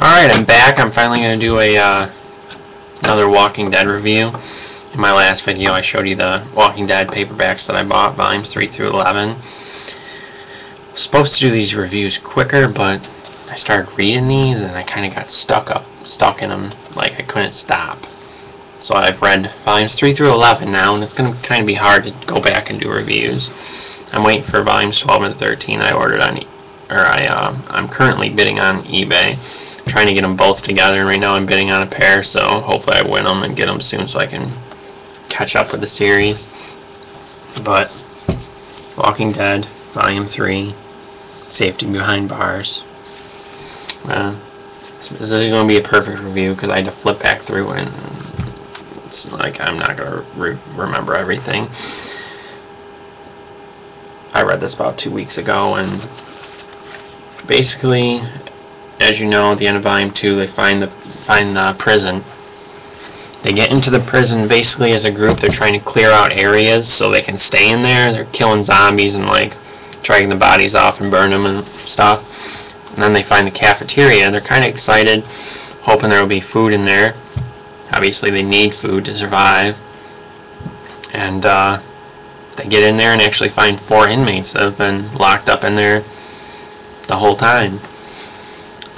Alright, I'm back. I'm finally going to do another Walking Dead review. In my last video I showed you the Walking Dead paperbacks that I bought, volumes 3 through 11. I was supposed to do these reviews quicker, but I started reading these and I kind of got stuck in them, like I couldn't stop. So I've read volumes 3 through 11 now, and it's going to kind of be hard to go back and do reviews. I'm waiting for volumes 12 and 13 I ordered on, I'm currently bidding on eBay. Trying to get them both together, and right now I'm bidding on a pair, so hopefully I win them and get them soon so I can catch up with the series. But Walking Dead Volume 3, Safety Behind Bars. This is going to be a perfect review because I had to flip back through and it's like I'm not going to remember everything. I read this about 2 weeks ago, and basically, as you know, at the end of Volume 2, they find the prison. They get into the prison basically as a group. They're trying to clear out areas so they can stay in there. They're killing zombies and like dragging the bodies off and burn them and stuff. And then they find the cafeteria. They're kind of excited, hoping there will be food in there. Obviously, they need food to survive. And they get in there and actually find 4 inmates that have been locked up in there the whole time.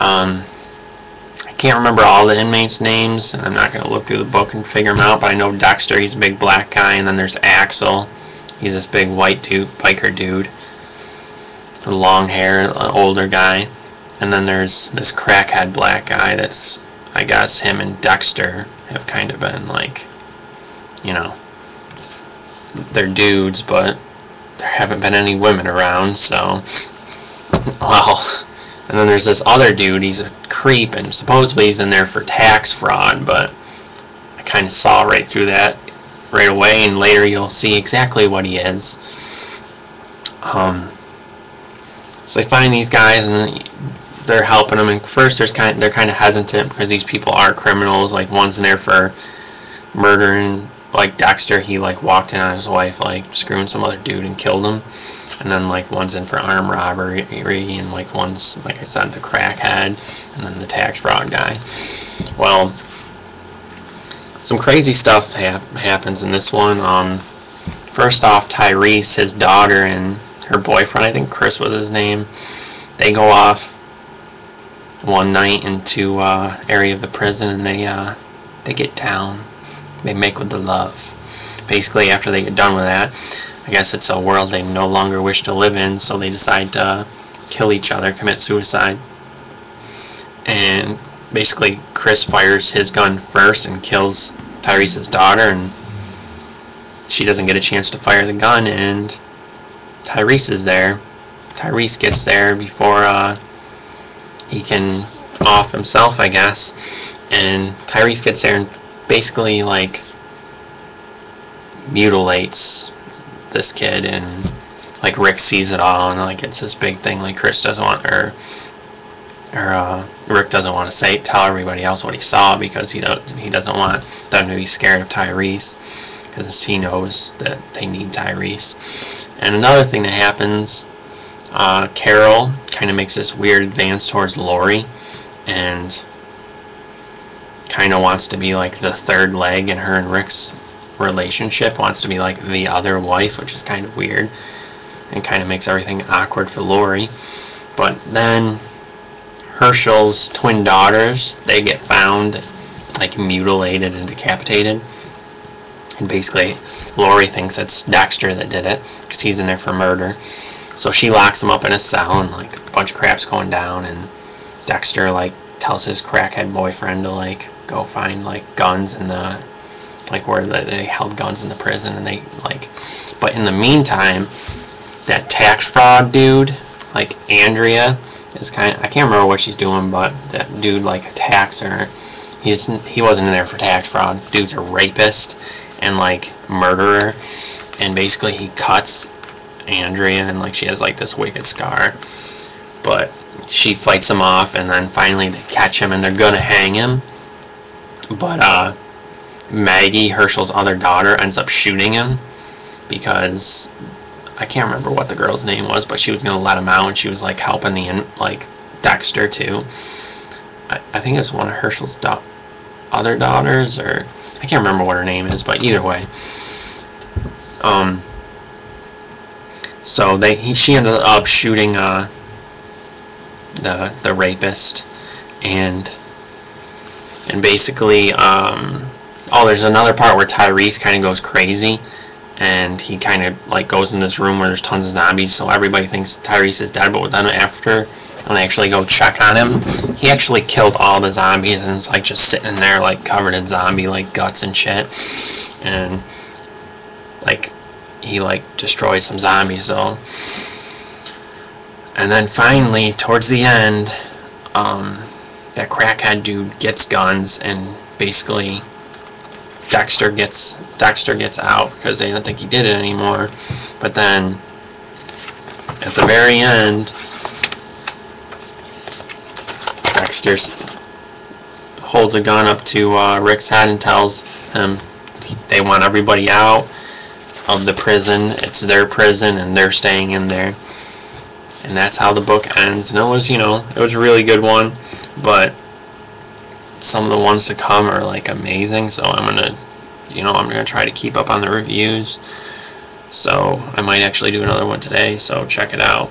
I can't remember all the inmates' names, and I'm not going to look through the book and figure them out, but I know Dexter, he's a big black guy, and then there's Axel, he's this big white dude, biker dude, with long hair, an older guy, and then there's this crackhead black guy that's, I guess, him and Dexter have kind of been like, you know, they're dudes, but there haven't been any women around, so, well. And then there's this other dude, he's a creep, and supposedly he's in there for tax fraud, but I kind of saw right through that right away, and later you'll see exactly what he is. So they find these guys, and they're helping them, and first they're kind of hesitant because these people are criminals. Like, one's in there for murdering, like Dexter, he like walked in on his wife, like screwing some other dude and killed him. And then, like, one's in for armed robbery, and, like, one's, like I said, the crackhead, and then the tax fraud guy. Well, some crazy stuff happens in this one. First off, Tyrese, his daughter, and her boyfriend, I think Chris was his name, they go off one night into area of the prison, and they get down. They make with the love. Basically, after they get done with that, I guess it's a world they no longer wish to live in, so they decide to kill each other, commit suicide. And basically, Chris fires his gun first and kills Tyrese's daughter, and she doesn't get a chance to fire the gun, and Tyrese is there. Tyrese gets there before he can off himself, I guess. And Tyrese gets there and basically, like, mutilates this kid, and like Rick sees it all, and like it's this big thing. Like Chris doesn't want, or Rick doesn't want to tell everybody else what he saw because he doesn't want them to be scared of Tyrese because he knows that they need Tyrese. And another thing that happens, Carol kind of makes this weird advance towards Lori, and kind of wants to be like the third leg in her and Rick's relationship, wants to be like the other wife, which is kind of weird and kind of makes everything awkward for Lori. But then Herschel's twin daughters, they get found like mutilated and decapitated, and basically Lori thinks it's Dexter that did it because he's in there for murder. So she locks him up in a cell, and like a bunch of crap's going down, and Dexter like tells his crackhead boyfriend to like go find like guns in the, like where they held guns in the prison, and they like, but in the meantime, that tax fraud dude, like Andrea, is kind of, I can't remember what she's doing, but that dude like attacks her. He wasn't in there for tax fraud. Dude's a rapist and like murderer, and basically he cuts Andrea, and like she has like this wicked scar, but she fights him off, and then finally they catch him and they're gonna hang him, but Maggie, Herschel's other daughter, ends up shooting him because I can't remember what the girl's name was, but she was going to let him out, and she was like helping Dexter too. I think it's one of Herschel's other daughters, or I can't remember what her name is, but either way. So she ended up shooting the rapist, and basically, there's another part where Tyrese kind of goes crazy, and he kind of like goes in this room where there's tons of zombies, so everybody thinks Tyrese is dead, but then after when they actually go check on him, he actually killed all the zombies, and it's like just sitting in there like covered in zombie like guts and shit, and like he like destroyed some zombies though. And then finally towards the end, that crackhead dude gets guns, and basically Dexter gets out because they don't think he did it anymore. But then at the very end, Dexter holds a gun up to Rick's head and tells him they want everybody out of the prison. It's their prison and they're staying in there. And that's how the book ends. And it was, it was a really good one, but some of the ones to come are like amazing, so I'm gonna try to keep up on the reviews. So I might actually do another one today, so check it out.